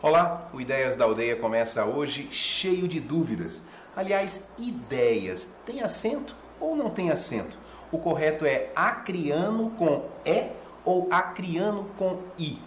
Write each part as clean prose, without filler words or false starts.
Olá, o Ideias da Aldeia começa hoje cheio de dúvidas. Aliás, ideias tem acento ou não tem acento? O correto é acriano com E ou acriano com I?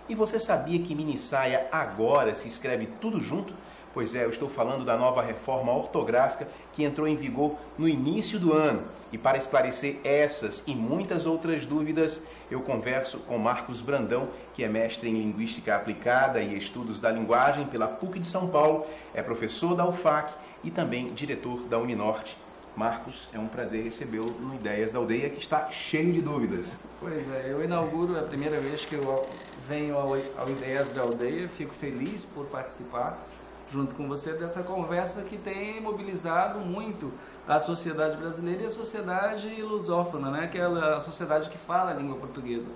E você sabia que mini saia agora se escreve tudo junto? Pois é, eu estou falando da nova reforma ortográfica que entrou em vigor no início do ano. E para esclarecer essas e muitas outras dúvidas, eu converso com Marcos Brandão, que é mestre em Linguística Aplicada e Estudos da Linguagem pela PUC de São Paulo, é professor da UFAC e também diretor da Uninorte. Marcos, é um prazer recebê-lo no Ideias da Aldeia, que está cheio de dúvidas. Pois é, eu inauguro a primeira vez que eu venho ao Ideias da Aldeia, fico feliz por participar junto com você dessa conversa que tem mobilizado muito a sociedade brasileira e a sociedade lusófona, né? Que é a sociedade que fala a língua portuguesa.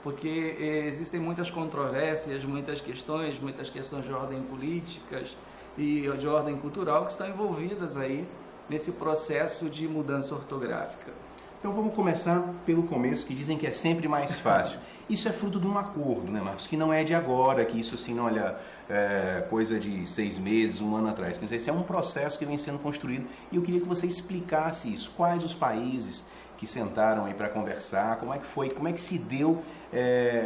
Porque existem muitas controvérsias, muitas questões de ordem políticas e de ordem cultural que estão envolvidas aí nesse processo de mudança ortográfica. Então vamos começar pelo começo, que dizem que é sempre mais fácil. Isso é fruto de um acordo, né, Marcos? Que não é de agora, que isso assim, não olha, coisa de 6 meses, 1 ano atrás. Quer dizer, esse é um processo que vem sendo construído e eu queria que você explicasse isso. Quais os países que sentaram aí para conversar? Como é que foi? Como é que se deu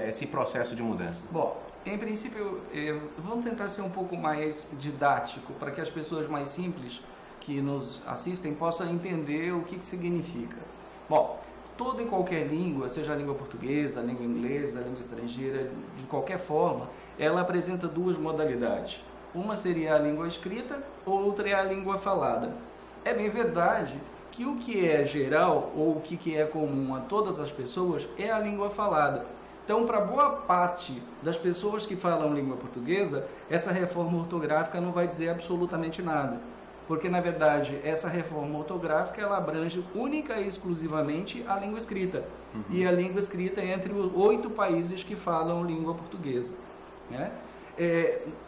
esse processo de mudança? Bom, em princípio, vamos tentar ser um pouco mais didático para que as pessoas mais simples que nos assistem possam entender o que significa. Bom, toda e qualquer língua, seja a língua portuguesa, a língua inglesa, a língua estrangeira, de qualquer forma, ela apresenta duas modalidades. Uma seria a língua escrita, outra é a língua falada. É bem verdade que o que é geral, ou o que é comum a todas as pessoas, é a língua falada. Então, para boa parte das pessoas que falam língua portuguesa, essa reforma ortográfica não vai dizer absolutamente nada. Porque, na verdade, essa reforma ortográfica ela abrange única e exclusivamente a língua escrita. Uhum. E a língua escrita é entre os 8 países que falam língua portuguesa. Né?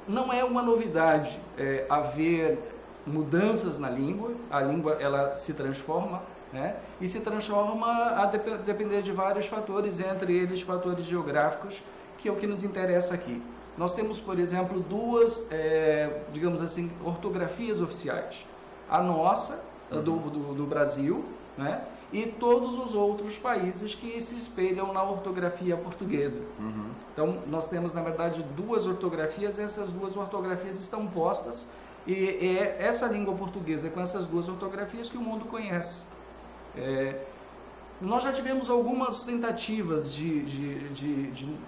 Não é uma novidade haver mudanças na língua. A língua ela se transforma, né? E se transforma a depender de vários fatores, entre eles fatores geográficos, que é o que nos interessa aqui. Nós temos, por exemplo, duas, digamos assim, ortografias oficiais. A nossa, do Brasil, né? E todos os outros países que se espelham na ortografia portuguesa. Uhum. Então, nós temos, na verdade, duas ortografias, e essas duas ortografias estão postas, e é essa língua portuguesa com essas duas ortografias que o mundo conhece. Nós já tivemos algumas tentativas de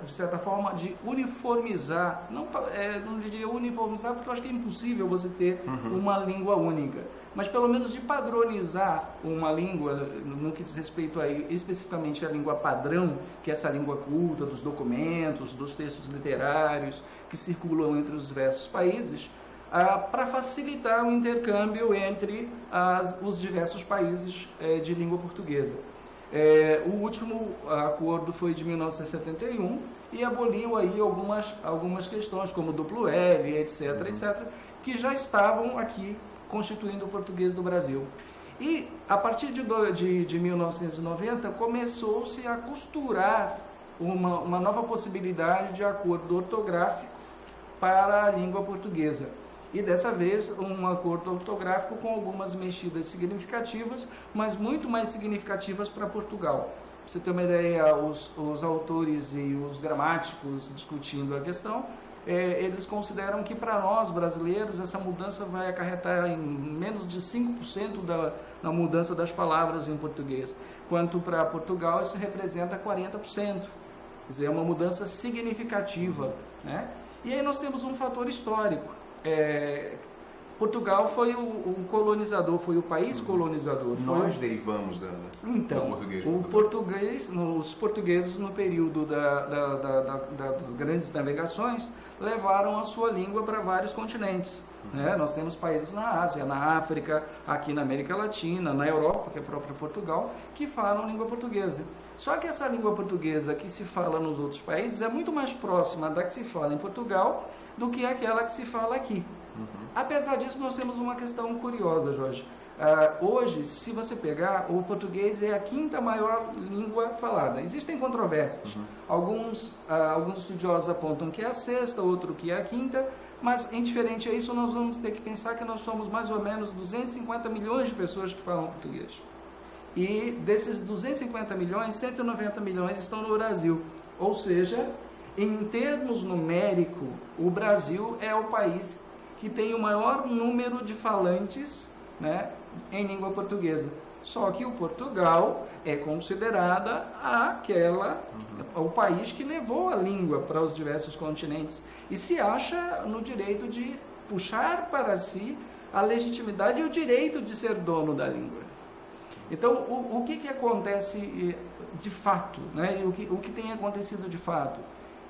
certa forma, de uniformizar, não diria uniformizar, porque eu acho que é impossível você ter uma língua única, mas pelo menos de padronizar uma língua, no que diz respeito aí, especificamente à língua padrão, que é essa língua culta, dos documentos, dos textos literários, que circulam entre os diversos países, para facilitar o intercâmbio entre os diversos países de língua portuguesa. O último acordo foi de 1971 e aboliu aí algumas questões, como duplo L, etc., etc., que já estavam aqui constituindo o português do Brasil. E, a partir de 1990, começou-se a costurar uma nova possibilidade de acordo ortográfico para a língua portuguesa. E dessa vez um acordo ortográfico com algumas mexidas significativas, mas muito mais significativas para Portugal. Para você ter uma ideia, os autores e os gramáticos discutindo a questão, eles consideram que para nós brasileiros essa mudança vai acarretar em menos de 5% da mudança das palavras em português, quanto para Portugal isso representa 40%. Quer dizer, é uma mudança significativa, né? E aí nós temos um fator histórico. Portugal foi o colonizador, foi o país colonizador. Nós derivamos do português. Os portugueses no período das grandes navegações levaram a sua língua para vários continentes. Né? Nós temos países na Ásia, na África, aqui na América Latina, na Europa, que é próprio Portugal, que falam língua portuguesa. Só que essa língua portuguesa que se fala nos outros países é muito mais próxima da que se fala em Portugal do que aquela que se fala aqui. Apesar disso, nós temos uma questão curiosa, Jorge. Hoje, se você pegar, o português é a quinta maior língua falada. Existem controvérsias. Alguns estudiosos apontam que é a sexta, outro que é a quinta, mas indiferente a isso, nós vamos ter que pensar que nós somos mais ou menos 250 milhões de pessoas que falam português. E desses 250 milhões, 190 milhões estão no Brasil. Ou seja, em termos numéricos, o Brasil é o país que tem o maior número de falantes, né, em língua portuguesa. Só que o Portugal é considerada o país que levou a língua para os diversos continentes e se acha no direito de puxar para si a legitimidade e o direito de ser dono da língua. Então, o que acontece de fato, né? O que tem acontecido de fato?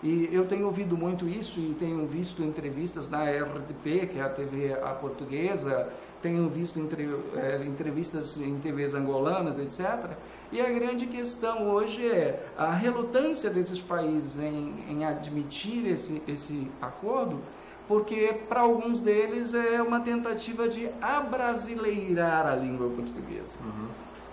E eu tenho ouvido muito isso e tenho visto entrevistas na RTP, que é a TV portuguesa, tenho visto entrevistas em TVs angolanas, etc. E a grande questão hoje é a relutância desses países em admitir esse acordo, porque para alguns deles é uma tentativa de abrasileirar a língua portuguesa.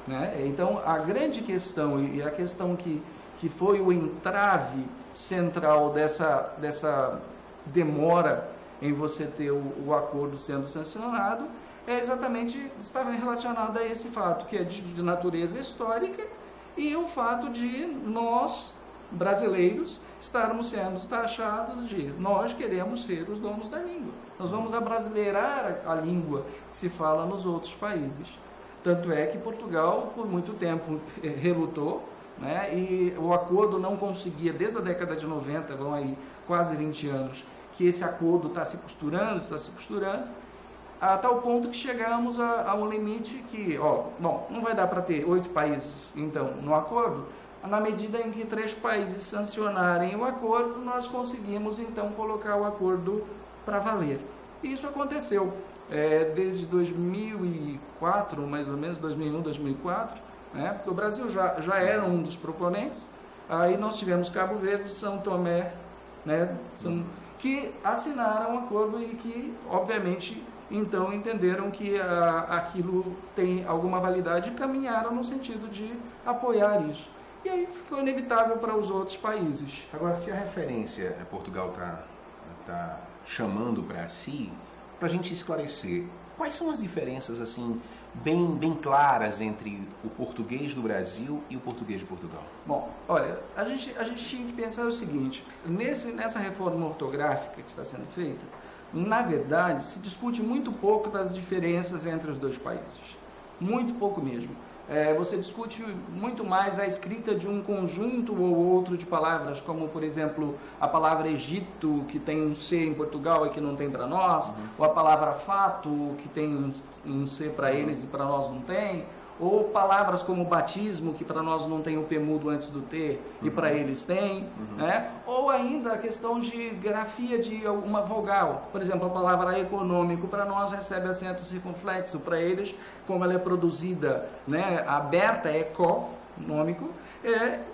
Né? Então, a grande questão, e a questão que foi o entrave central dessa demora em você ter o acordo sendo sancionado, é exatamente, estava relacionado a esse fato, que é de natureza histórica, e o fato de nós, brasileiros, estarmos sendo taxados de nós queremos ser os donos da língua. Nós vamos abrasileirar a língua que se fala nos outros países. Tanto é que Portugal, por muito tempo, relutou, né? E o acordo não conseguia, desde a década de 90, vão aí quase 20 anos, que esse acordo está se costurando, a tal ponto que chegamos a um limite que, não vai dar para ter 8 países, então, no acordo. Na medida em que 3 países sancionarem o acordo, nós conseguimos, então, colocar o acordo para valer. E isso aconteceu desde 2004, mais ou menos, 2001, 2004, né? Porque o Brasil já era um dos proponentes. Aí nós tivemos Cabo Verde, São Tomé, né? Que assinaram o acordo e que, obviamente, então entenderam que aquilo tem alguma validade e caminharam no sentido de apoiar isso. E aí ficou inevitável para os outros países. Agora, se a referência Portugal está chamando para si, para a gente esclarecer, quais são as diferenças assim bem claras entre o português do Brasil e o português de Portugal? Bom, olha, a gente tinha que pensar o seguinte: nessa reforma ortográfica que está sendo feita, na verdade, se discute muito pouco das diferenças entre os dois países. Muito pouco mesmo. Você discute muito mais a escrita de um conjunto ou outro de palavras, como, por exemplo, a palavra Egito, que tem um C em Portugal e que não tem para nós, ou a palavra fato, que tem um C para eles e para nós não tem, ou palavras como batismo, que para nós não tem o P mudo antes do T e para eles tem, né? Ou ainda a questão de grafia de uma vogal. Por exemplo, a palavra econômico para nós recebe acento circunflexo, para eles, como ela é produzida, né, aberta, econômico,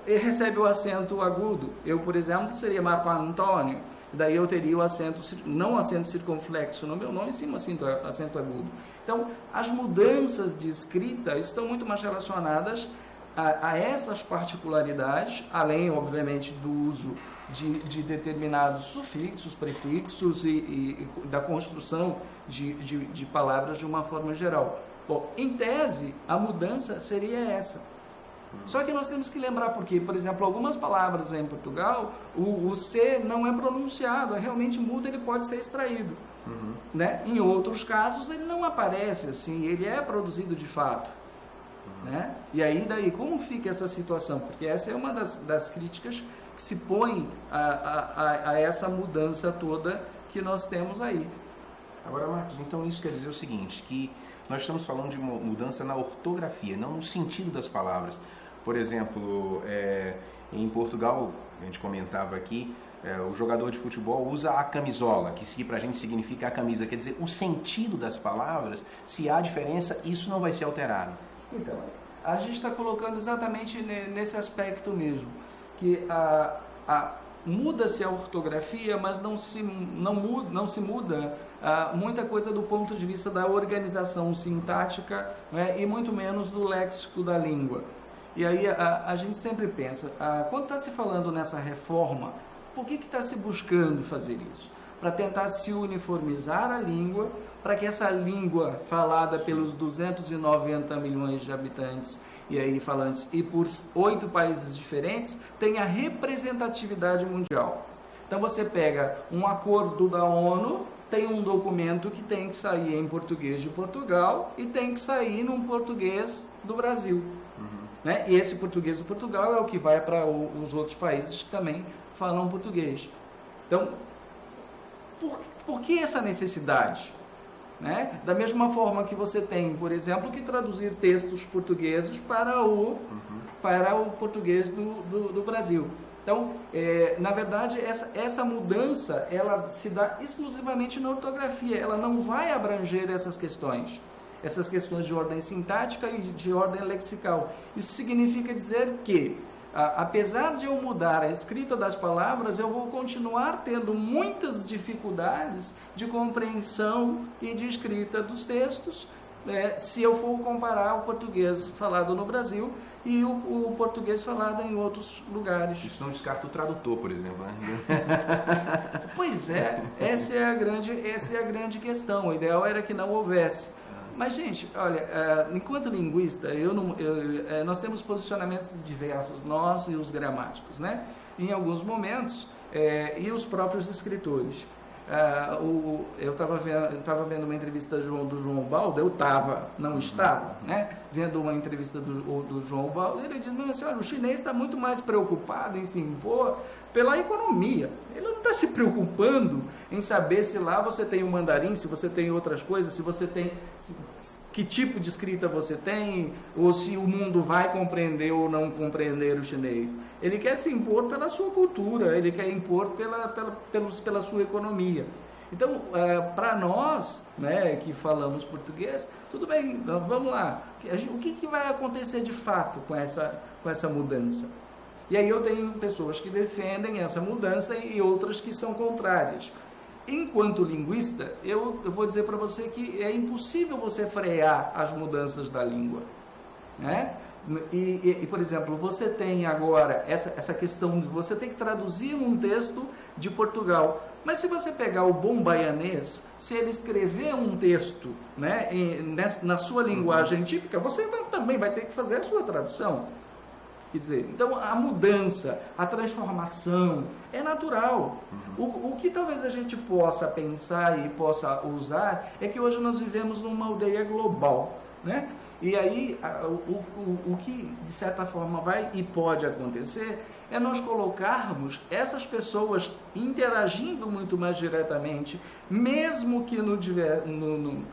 recebe o acento agudo. Eu, por exemplo, seria Marco Antônio, daí eu teria o acento, não acento circunflexo no meu nome, sim um acento agudo. Então, as mudanças de escrita estão muito mais relacionadas a essas particularidades, além, obviamente, do uso de determinados sufixos, prefixos e da construção de palavras de uma forma geral. Bom, em tese, a mudança seria essa. Só que nós temos que lembrar porque, por exemplo, algumas palavras em Portugal, o C não é pronunciado, realmente mudo, ele pode ser extraído. Né? Em outros casos, ele não aparece assim, ele é produzido de fato. Né? E aí, daí, como fica essa situação? Porque essa é uma das críticas que se põe a essa mudança toda que nós temos aí. Agora, Marcos, então isso quer dizer o seguinte, que nós estamos falando de uma mudança na ortografia, não no sentido das palavras. Por exemplo, em Portugal, a gente comentava aqui, o jogador de futebol usa a camisola, que para a gente significa a camisa. Quer dizer, o sentido das palavras, se há diferença, isso não vai ser alterado. Então, a gente está colocando exatamente nesse aspecto mesmo, que muda-se a ortografia, mas não se muda muita coisa do ponto de vista da organização sintática, né, e muito menos do léxico da língua. E aí a gente sempre pensa, quando está se falando nessa reforma, por que está se buscando fazer isso? Para tentar se uniformizar a língua, para que essa língua falada pelos 290 milhões de habitantes e aí falantes e por 8 países diferentes tenha representatividade mundial. Então você pega um acordo da ONU, tem um documento que tem que sair em português de Portugal e tem que sair num português do Brasil. Né? E esse português de Portugal é o que vai para os outros países que também falam português. Então, por que essa necessidade? Né? Da mesma forma que você tem, por exemplo, que traduzir textos portugueses para o português do Brasil. Então, na verdade, essa mudança ela se dá exclusivamente na ortografia, ela não vai abranger essas questões de ordem sintática e de ordem lexical. Isso significa dizer que, apesar de eu mudar a escrita das palavras, eu vou continuar tendo muitas dificuldades de compreensão e de escrita dos textos, se eu for comparar o português falado no Brasil e o português falado em outros lugares. Isso não descarta o tradutor, por exemplo, né? Pois é, essa é a grande questão. O ideal era que não houvesse. Mas, gente, olha, enquanto linguista, nós temos posicionamentos diversos, nós e os gramáticos, né? Em alguns momentos, e os próprios escritores. Eu estava vendo uma entrevista do João Baldo, não estava, né? Vendo uma entrevista do João Baldo, ele diz assim, olha, o chinês está muito mais preocupado em se impor pela economia. Ele não está se preocupando em saber se lá você tem o mandarim, se você tem outras coisas, se você tem que tipo de escrita você tem, ou se o mundo vai compreender ou não compreender o chinês. Ele quer se impor pela sua cultura, ele quer impor pela sua economia. Então, para nós, né, que falamos português, tudo bem, vamos lá. O que vai acontecer de fato com essa mudança? E aí eu tenho pessoas que defendem essa mudança e outras que são contrárias. Enquanto linguista, eu vou dizer para você que é impossível você frear as mudanças da língua, né? E, por exemplo, você tem agora essa questão de você ter que traduzir um texto de Portugal. Mas se você pegar o bom baianês, se ele escrever um texto, né, na sua linguagem típica, você também vai ter que fazer a sua tradução. Quer dizer, então a mudança, a transformação é natural. O que talvez a gente possa pensar e possa usar é que hoje nós vivemos numa aldeia global, né? E aí o que de certa forma vai e pode acontecer é nós colocarmos essas pessoas interagindo muito mais diretamente, mesmo que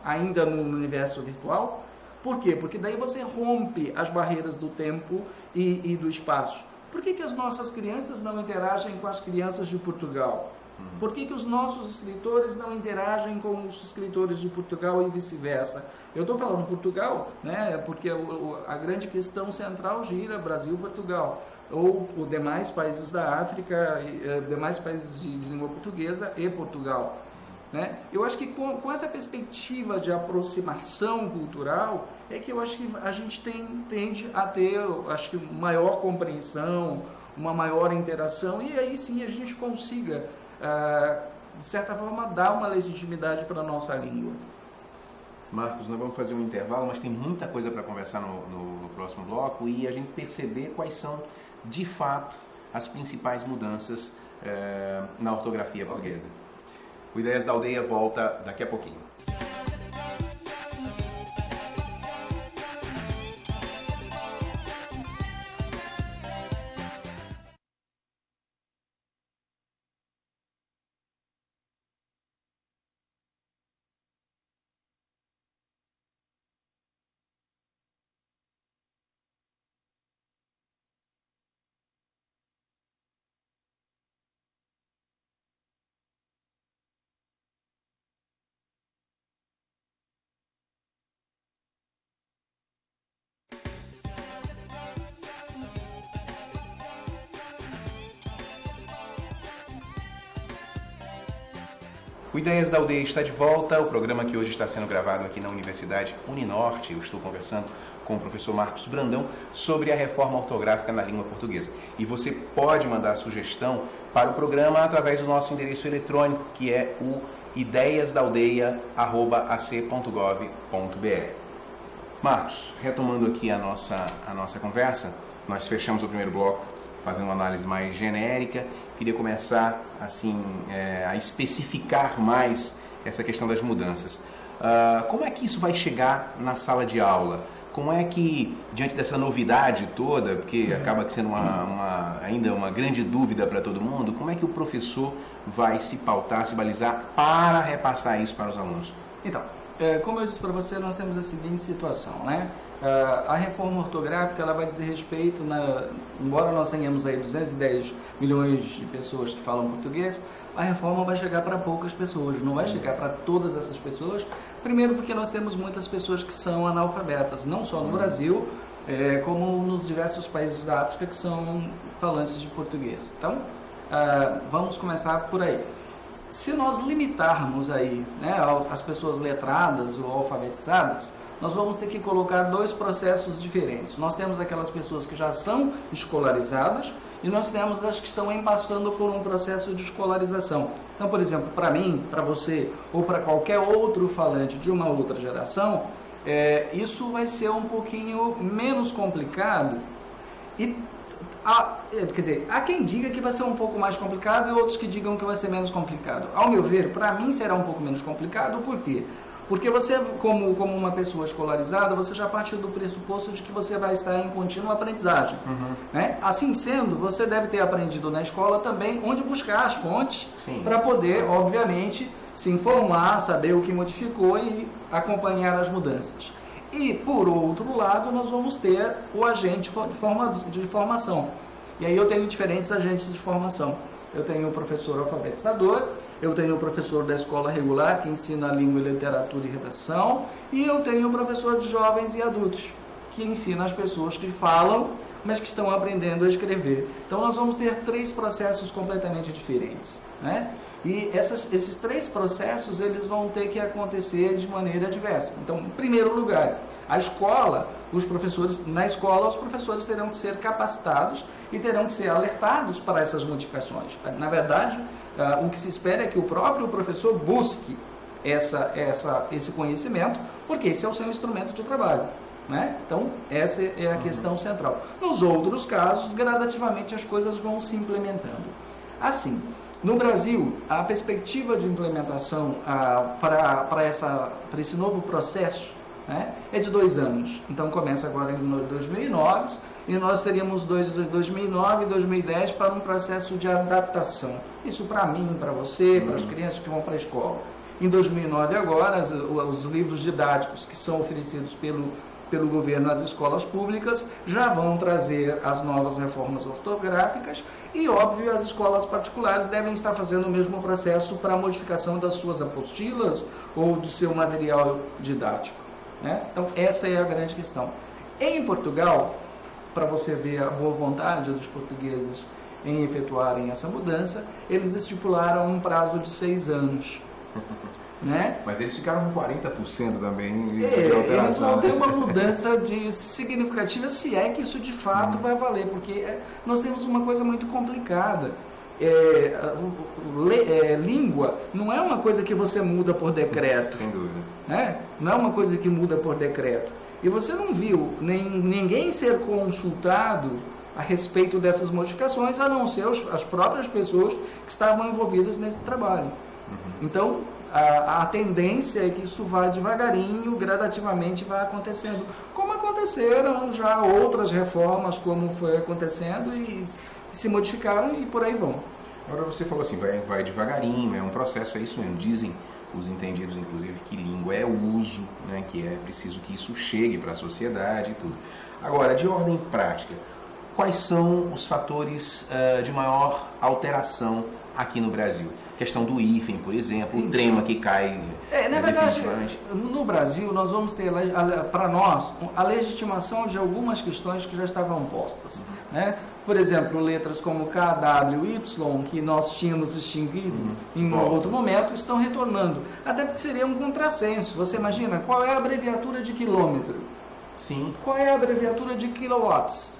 ainda no universo virtual. Por quê? Porque daí você rompe as barreiras do tempo e do espaço. Por que as nossas crianças não interagem com as crianças de Portugal? Por que os nossos escritores não interagem com os escritores de Portugal e vice-versa? Eu estou falando Portugal, né, porque a grande questão central gira Brasil-Portugal, ou os demais países da África, demais países de língua portuguesa e Portugal. Né? Eu acho que com essa perspectiva de aproximação cultural é que eu acho que a gente tende a ter, acho que, maior compreensão, uma maior interação, e aí sim a gente consiga, de certa forma, dar uma legitimidade para a nossa língua. Marcos, nós vamos fazer um intervalo, mas tem muita coisa para conversar no próximo bloco e a gente perceber quais são, de fato, as principais mudanças na ortografia portuguesa. O Ideias da Aldeia volta daqui a pouquinho. O Ideias da Aldeia está de volta, o programa que hoje está sendo gravado aqui na Universidade Uninorte. Eu estou conversando com o professor Marcos Brandão sobre a reforma ortográfica na língua portuguesa. E você pode mandar sugestão para o programa através do nosso endereço eletrônico, que é o ideiasdaaldeia@ac.gov.br. Marcos, retomando aqui a nossa conversa, nós fechamos o primeiro bloco fazendo uma análise mais genérica. Queria começar assim a especificar mais essa questão das mudanças. Como é que isso vai chegar na sala de aula? Como é que, diante dessa novidade toda, porque acaba sendo ainda uma grande dúvida para todo mundo, como é que o professor vai se pautar, se balizar para repassar isso para os alunos? Então, como eu disse para você, nós temos a seguinte situação, né? A reforma ortográfica, ela vai dizer respeito, embora nós tenhamos aí 210 milhões de pessoas que falam português, a reforma vai chegar para poucas pessoas, não vai chegar para todas essas pessoas. Primeiro porque nós temos muitas pessoas que são analfabetas, não só no Brasil, como nos diversos países da África que são falantes de português. Então, vamos começar por aí. Se nós limitarmos aí, né, as pessoas letradas ou alfabetizadas, nós vamos ter que colocar dois processos diferentes. Nós temos aquelas pessoas que já são escolarizadas e nós temos as que estão passando por um processo de escolarização. Então, por exemplo, para mim, para você ou para qualquer outro falante de uma outra geração, isso vai ser um pouquinho menos complicado e quer dizer, há quem diga que vai ser um pouco mais complicado e outros que digam que vai ser menos complicado. Ao meu ver, para mim será um pouco menos complicado, por quê? Porque você, como uma pessoa escolarizada, você já partiu do pressuposto de que você vai estar em contínua aprendizagem. Né? Assim sendo, você deve ter aprendido na escola também onde buscar as fontes para poder, obviamente, se informar, saber o que modificou e acompanhar as mudanças. E, por outro lado, nós vamos ter o agente de formação. E aí eu tenho diferentes agentes de formação. Eu tenho o professor alfabetizador, eu tenho o professor da escola regular, que ensina língua, literatura e redação, e eu tenho o professor de jovens e adultos, que ensina as pessoas que falam, mas que estão aprendendo a escrever. Então nós vamos ter três processos completamente diferentes, né? E esses três processos, eles vão ter que acontecer de maneira diversa. Então, em primeiro lugar, na escola, os professores terão que ser capacitados e terão que ser alertados para essas modificações. Na verdade, o que se espera é que o próprio professor busque esse conhecimento, porque esse é o seu instrumento de trabalho. Né? Então, essa é a questão central. Nos outros casos, gradativamente as coisas vão se implementando. Assim, no Brasil, a perspectiva de implementação para esse novo processo, né, é de 2 anos. Então, começa agora em 2009 e nós teríamos 2009 e 2010 para um processo de adaptação. Isso para mim, para você, para as crianças que vão para a escola. Em 2009 agora, os livros didáticos que são oferecidos pelo governo nas escolas públicas já vão trazer as novas reformas ortográficas e, óbvio, as escolas particulares devem estar fazendo o mesmo processo para a modificação das suas apostilas ou do seu material didático. Né? Então, essa é a grande questão. Em Portugal, para você ver a boa vontade dos portugueses em efetuarem essa mudança, eles estipularam um prazo de 6 anos. Né? Mas eles ficaram com 40% também de alteração. Eles vão ter uma mudança significativa, se é que isso de fato vai valer, porque nós temos uma coisa muito complicada. Língua não é uma coisa que você muda por decreto. Sem dúvida. Né? Não é uma coisa que muda por decreto. E você não viu ninguém ser consultado a respeito dessas modificações, a não ser as próprias pessoas que estavam envolvidas nesse trabalho. Então, a tendência é que isso vá devagarinho, gradativamente vai acontecendo, como aconteceram já outras reformas, como foi acontecendo e se modificaram e por aí vão. Agora você falou assim, vai devagarinho, é um processo, é isso mesmo. Dizem os entendidos, inclusive, que língua é uso, né, que é preciso que isso chegue para a sociedade e tudo. Agora, de ordem prática, quais são os fatores de maior alteração aqui no Brasil? Questão do hífen, por exemplo, o trema que cai. Na verdade, no Brasil, nós vamos ter, para nós, a legitimação de algumas questões que já estavam postas. Né? Por exemplo, letras como K, W, Y, que nós tínhamos extinguido em outro momento, estão retornando. Até porque seria um contrassenso. Você imagina, qual é a abreviatura de quilômetro? Sim. Qual é a abreviatura de kilowatts?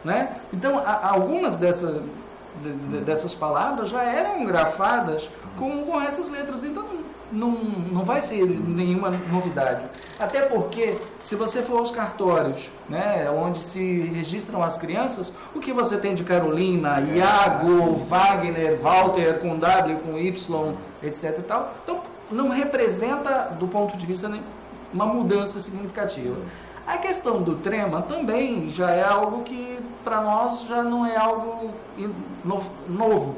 Né? Então, algumas dessas palavras já eram grafadas com essas letras, então não vai ser nenhuma novidade. Até porque, se você for aos cartórios, né, onde se registram as crianças, o que você tem de Carolina, Iago, Wagner, Walter, com W, com Y, etc. e tal, então não representa, do ponto de vista, uma mudança significativa. A questão do trema também já é algo que, para nós, já não é algo novo.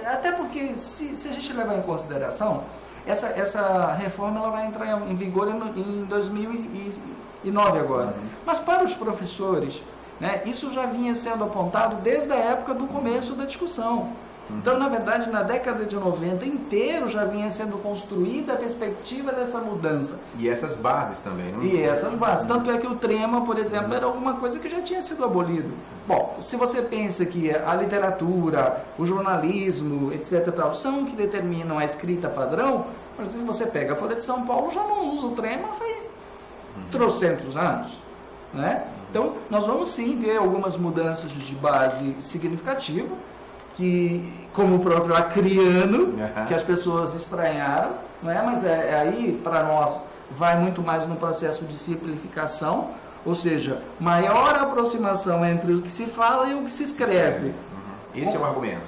Até porque, se a gente levar em consideração, essa reforma ela vai entrar em vigor em 2009 agora. Mas para os professores, né, isso já vinha sendo apontado desde a época do começo da discussão. Então, na verdade, na década de 90 inteiro já vinha sendo construída a perspectiva dessa mudança. E essas bases também, não? E essas bases. Tanto é que o trema, por exemplo, era alguma coisa que já tinha sido abolido. Bom, se você pensa que a literatura, o jornalismo, etc. tal, são que determinam a escrita padrão, por exemplo, você pega a Folha de São Paulo, já não usa o trema faz trocentos anos. Né? Então, nós vamos sim ter algumas mudanças de base significativa, que, como o próprio acriano, que as pessoas estranharam, não é? Mas aí, para nós, vai muito mais no processo de simplificação, ou seja, maior aproximação entre o que se fala e o que se escreve. Esse é o argumento.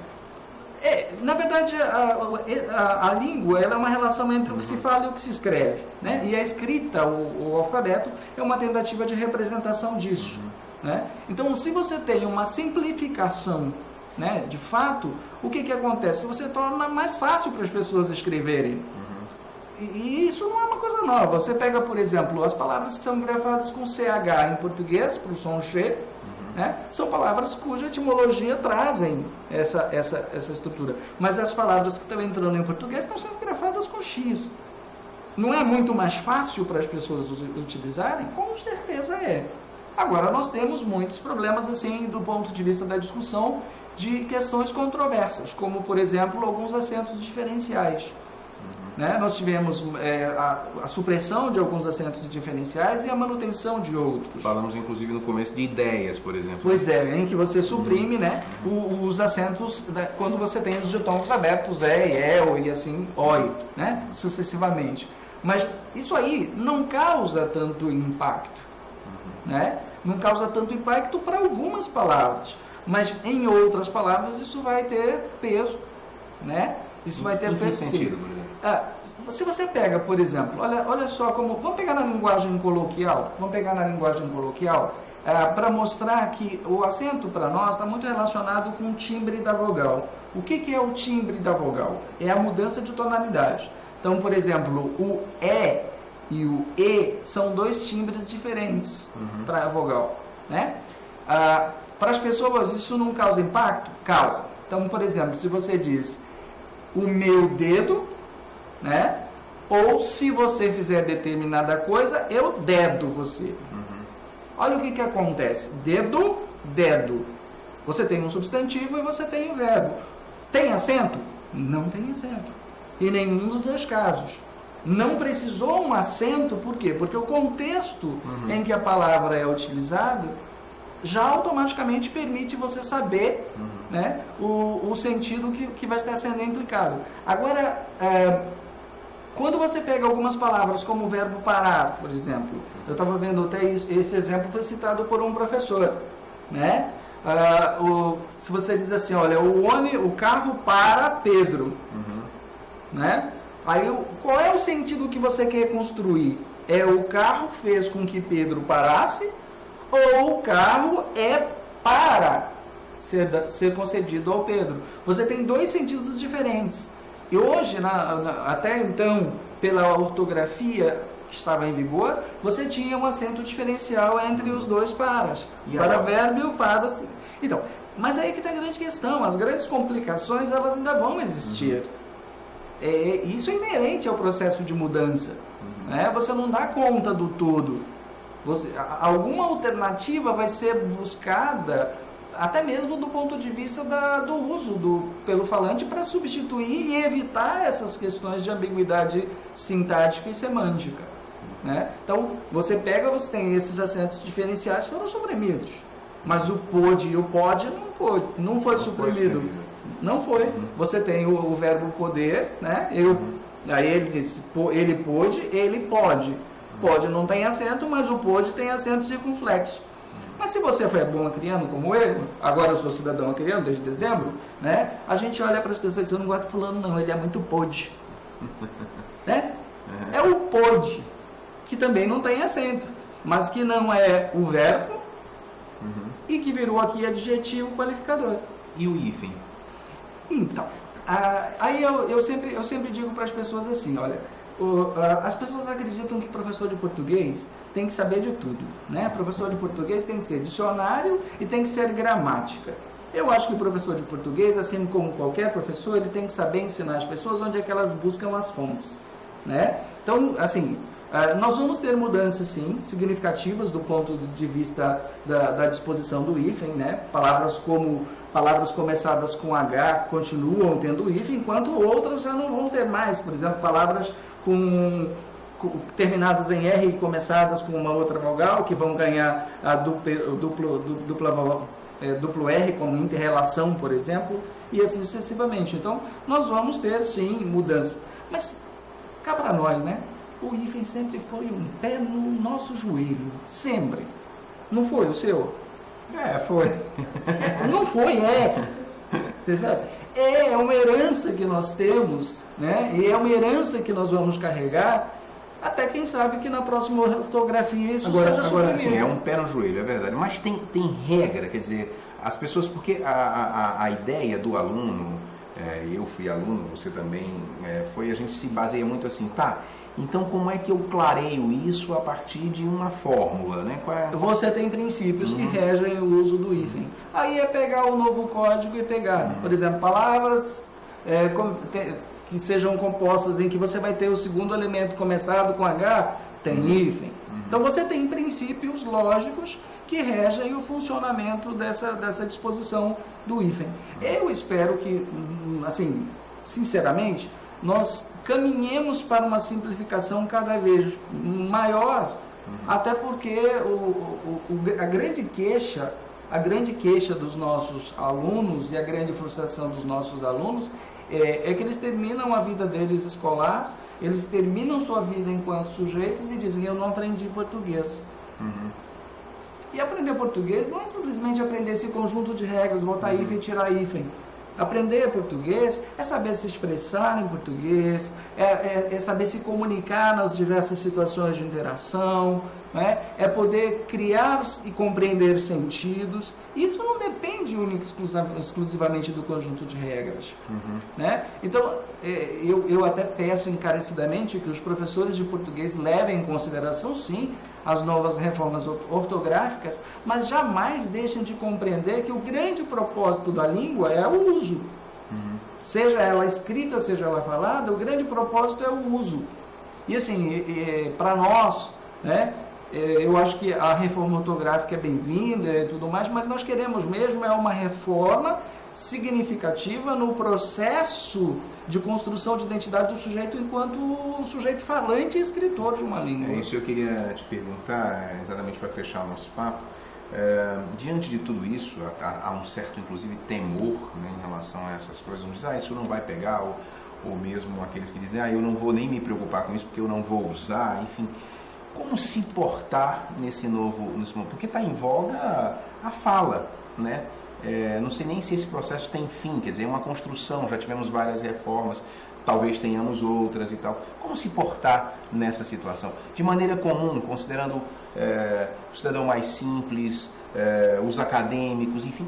Na verdade, a língua ela é uma relação entre o que se fala e o que se escreve. Né? E a escrita, o alfabeto, é uma tentativa de representação disso. Né? Então, se você tem uma simplificação, né, de fato, o que acontece? Você torna mais fácil para as pessoas escreverem. E isso não é uma coisa nova. Você pega, por exemplo, as palavras que são grafadas com CH em português, para o som X, né, são palavras cuja etimologia trazem essa estrutura. Mas as palavras que estão entrando em português estão sendo grafadas com X. Não é muito mais fácil para as pessoas utilizarem? Com certeza é. Agora, nós temos muitos problemas, assim, do ponto de vista da discussão, de questões controversas, como, por exemplo, alguns acentos diferenciais. Né? Nós tivemos a supressão de alguns acentos diferenciais e a manutenção de outros. Falamos, inclusive, no começo de ideias, por exemplo. Pois é, em que você suprime, né, os acentos, né, quando você tem os ditongos abertos, e assim, oi, né, sucessivamente. Mas isso aí não causa tanto impacto. Né? Não causa tanto impacto para algumas palavras. Mas em outras palavras isso vai ter peso, né? Isso vai ter peso. Sentido, por exemplo? Se você pega, por exemplo, olha só como... Vamos pegar na linguagem coloquial? Para mostrar que o acento para nós está muito relacionado com o timbre da vogal. O que é o timbre da vogal? É a mudança de tonalidade. Então, por exemplo, o E e o E são dois timbres diferentes para a vogal, né? Para as pessoas isso não causa impacto? Causa. Então, por exemplo, se você diz o meu dedo, né? Ou se você fizer determinada coisa, eu dedo você. Olha o que acontece. Dedo, dedo. Você tem um substantivo e você tem um verbo. Tem acento? Não tem acento. Em nenhum dos dois casos. Não precisou um acento, por quê? Porque o contexto em que a palavra é utilizada já automaticamente permite você saber, né, o sentido que vai estar sendo implicado. Agora, quando você pega algumas palavras como o verbo parar, por exemplo, eu estava vendo até esse exemplo foi citado por um professor, né? Se você diz assim, olha, o carro para Pedro, né? Aí, qual é o sentido que você quer construir? É o carro fez com que Pedro parasse ou o carro é para ser concedido ao Pedro? Você tem dois sentidos diferentes. E hoje, até então, pela ortografia, que estava em vigor, você tinha um acento diferencial entre os dois paras. E para agora? verbo e o para. Então, mas aí que está a grande questão. As grandes complicações, elas ainda vão existir. Isso é inerente ao processo de mudança. Né? Você não dá conta do todo. Alguma alternativa vai ser buscada, até mesmo do ponto de vista do uso pelo falante, para substituir e evitar essas questões de ambiguidade sintática e semântica. Né? Então, você tem esses acentos diferenciais que foram suprimidos, mas o pôde e o pode não foi suprimido. Não foi. Você tem o verbo poder, né? Aí ele disse, ele pôde, ele pode. Pode não tem acento, mas o pôde tem acento circunflexo. Mas se você foi bom acriano como eu, agora eu sou cidadão acriano desde dezembro, né? A gente olha para as pessoas e diz, eu não gosto de fulano não, ele é muito pôde. Né? É o pôde, que também não tem acento, mas que não é o verbo e que virou aqui adjetivo qualificador. E o hífen? Então, aí eu sempre digo para as pessoas assim, olha, as pessoas acreditam que professor de português tem que saber de tudo, né? Professor de português tem que ser dicionário e tem que ser gramática. Eu acho que o professor de português, assim como qualquer professor, ele tem que saber ensinar as pessoas onde é que elas buscam as fontes, né? Então, assim, nós vamos ter mudanças, sim, significativas do ponto de vista da disposição do hífen, né? Palavras começadas com H continuam tendo hífen, enquanto outras já não vão ter mais. Por exemplo, palavras terminadas em R e começadas com uma outra vogal, que vão ganhar a duplo R como interrelação, por exemplo, e assim sucessivamente. Então, nós vamos ter, sim, mudanças. Mas, cá para nós, né? O hífen sempre foi um pé no nosso joelho. Sempre. Não foi o seu? Foi. Não foi, Você sabe? É uma herança que nós temos, né? E é uma herança que nós vamos carregar, até quem sabe que na próxima ortografia isso seja suprimido. Assim, é um pé no joelho, é verdade. Mas tem regra, quer dizer, as pessoas, porque a ideia do aluno, eu fui aluno, você também foi, a gente se baseia muito assim, tá? Então, como é que eu clareio isso a partir de uma fórmula, né? Você tem princípios que regem o uso do hífen. Aí é pegar o novo código e pegar, por exemplo, palavras que sejam compostas em que você vai ter o segundo elemento começado com H, tem hífen. Então, você tem princípios lógicos que regem o funcionamento dessa disposição do hífen. Eu espero que, assim, sinceramente, nós caminhemos para uma simplificação cada vez maior, até porque a grande queixa dos nossos alunos e a grande frustração dos nossos alunos é que eles terminam a vida deles escolar, eles terminam sua vida enquanto sujeitos e dizem, eu não aprendi português. E aprender português não é simplesmente aprender esse conjunto de regras, botar hífen e tirar hífen. Aprender português é saber se expressar em português, é saber se comunicar nas diversas situações de interação, né? É poder criar e compreender sentidos. Isso não depende única e exclusivamente do conjunto de regras. Né? Então, eu até peço encarecidamente que os professores de português levem em consideração, sim, as novas reformas ortográficas, mas jamais deixem de compreender que o grande propósito da língua é o uso. Seja ela escrita, seja ela falada, o grande propósito é o uso. E assim, para nós, né, eu acho que a reforma ortográfica é bem-vinda e tudo mais, mas nós queremos mesmo uma reforma significativa no processo de construção de identidade do sujeito enquanto sujeito falante e escritor de uma língua. Isso eu queria te perguntar, exatamente para fechar o nosso papo. Diante de tudo isso, há um certo, inclusive, temor, né, em relação a essas coisas. Não diz, isso não vai pegar, ou mesmo aqueles que dizem, eu não vou nem me preocupar com isso porque eu não vou usar, enfim. Como se portar nesse momento? Porque está em voga a fala, né? Não sei nem se esse processo tem fim, quer dizer, é uma construção, já tivemos várias reformas, talvez tenhamos outras e tal. Como se portar nessa situação? De maneira comum, considerando o cidadão mais simples, os acadêmicos, enfim,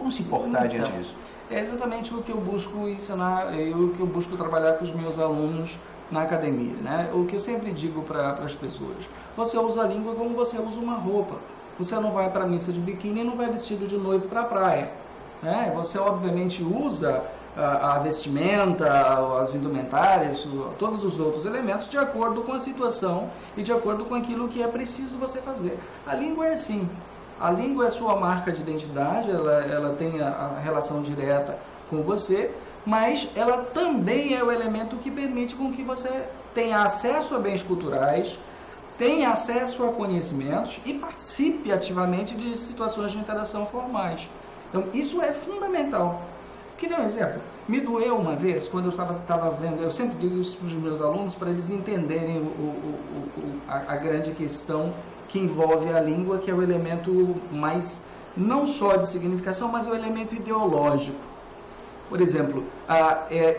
como se portar diante disso? É exatamente o que eu busco ensinar, o que eu busco trabalhar com os meus alunos na academia, né? O que eu sempre digo para as pessoas: você usa a língua como você usa uma roupa. Você não vai para a missa de biquíni e não vai vestido de noivo para a praia, né? Você obviamente usa a vestimenta, as indumentárias, todos os outros elementos de acordo com a situação e de acordo com aquilo que é preciso você fazer. A língua é assim. A língua é sua marca de identidade, ela tem a relação direta com você, mas ela também é o elemento que permite com que você tenha acesso a bens culturais, tenha acesso a conhecimentos e participe ativamente de situações de interação formais. Então, isso é fundamental. Quer ver um exemplo? Me doeu uma vez, quando eu estava vendo, eu sempre digo isso para os meus alunos, para eles entenderem a grande questão que envolve a língua, que é o elemento mais, não só de significação, mas o elemento ideológico. Por exemplo,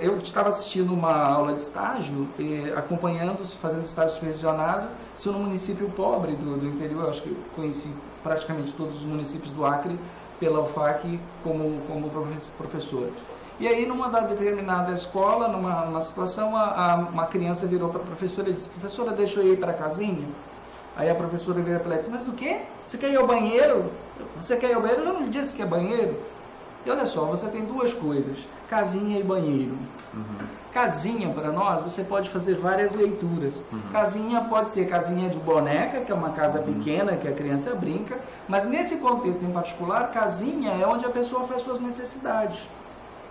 eu estava assistindo uma aula de estágio, acompanhando, fazendo estágio supervisionado, sou num município pobre do interior, acho que eu conheci praticamente todos os municípios do Acre pela UFAC como professor. E aí, numa determinada escola, numa situação, uma criança virou para a professora e disse: professora, deixa eu ir para a casinha? Aí a professora veio para ela e disse: mas o quê? Você quer ir ao banheiro? Você quer ir ao banheiro? Eu não disse que é banheiro. E olha só, você tem duas coisas: casinha e banheiro. Uhum. Casinha, para nós, você pode fazer várias leituras. Uhum. Casinha pode ser casinha de boneca, que é uma casa pequena, que a criança brinca, mas nesse contexto em particular, casinha é onde a pessoa faz suas necessidades.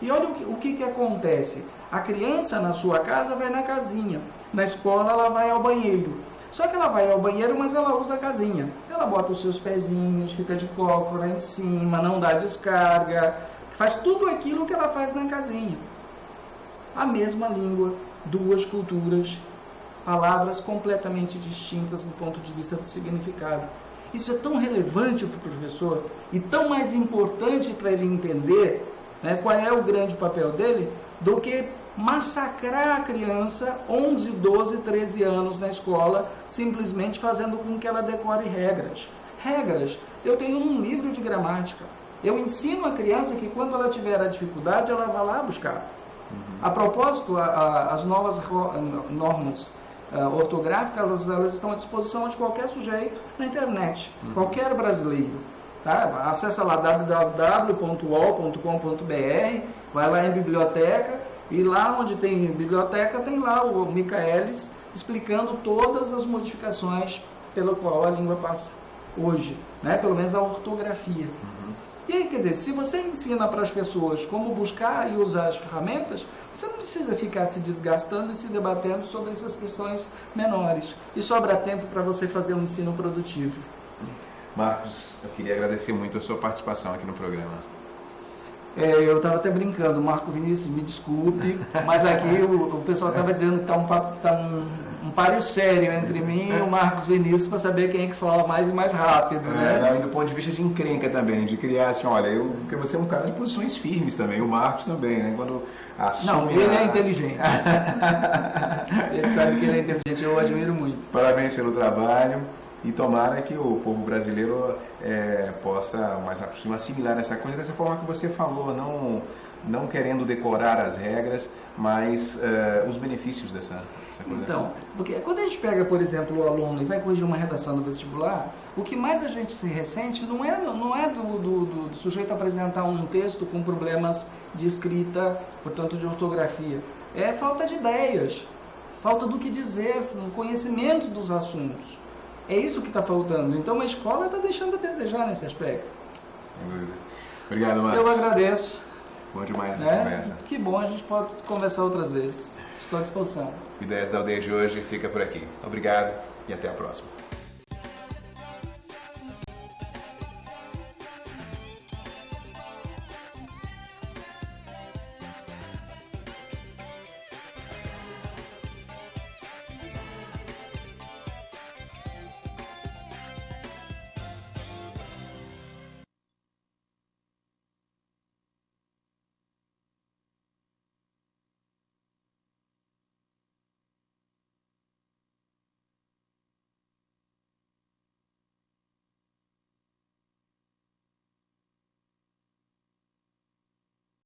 E olha o que acontece. A criança na sua casa vai na casinha, na escola ela vai ao banheiro. Só que ela vai ao banheiro, mas ela usa a casinha. Ela bota os seus pezinhos, fica de cócora em cima, não dá descarga, faz tudo aquilo que ela faz na casinha. A mesma língua, duas culturas, palavras completamente distintas do ponto de vista do significado. Isso é tão relevante para o professor e tão mais importante para ele entender, né, qual é o grande papel dele, do que massacrar a criança, 11, 12, 13 anos na escola, simplesmente fazendo com que ela decore regras. Regras. Eu tenho um livro de gramática. Eu ensino a criança que quando ela tiver a dificuldade, ela vai lá buscar. A propósito, as novas normas ortográficas, elas estão à disposição de qualquer sujeito na internet, qualquer brasileiro. Tá? Acessa lá www.uol.com.br, vai lá em biblioteca, e lá onde tem biblioteca tem lá o Michaelis explicando todas as modificações pela qual a língua passa hoje, né? Pelo menos a ortografia. E aí, quer dizer, se você ensina para as pessoas como buscar e usar as ferramentas, você não precisa ficar se desgastando e se debatendo sobre essas questões menores. E sobra tempo para você fazer um ensino produtivo. Marcos, eu queria agradecer muito a sua participação aqui no programa. Eu estava até brincando, Marco Vinícius, me desculpe, mas aqui o pessoal estava dizendo que está um páreo sério entre mim e o Marcos Vinícius para saber quem é que fala mais e mais rápido, né? E do ponto de vista de encrenca também, de criar assim, olha, porque você é um cara de posições firmes também, o Marcos também, né? Quando assume. Não, ele é inteligente. Ele sabe que ele é inteligente, eu o admiro muito. Parabéns pelo trabalho. E tomara que o povo brasileiro possa mais assimilar essa coisa dessa forma que você falou, não querendo decorar as regras, mas os benefícios dessa coisa. Então, porque quando a gente pega, por exemplo, o aluno e vai corrigir uma redação do vestibular, o que mais a gente se ressente não é do sujeito apresentar um texto com problemas de escrita, portanto de ortografia, é falta de ideias, falta do que dizer, conhecimento dos assuntos. É isso que está faltando. Então a escola está deixando a desejar nesse aspecto. Sem dúvida. Obrigado, Marcos. Eu agradeço. Bom demais essa conversa. Que bom, a gente pode conversar outras vezes. Estou à disposição. Ideias da Aldeia de hoje fica por aqui. Obrigado e até a próxima.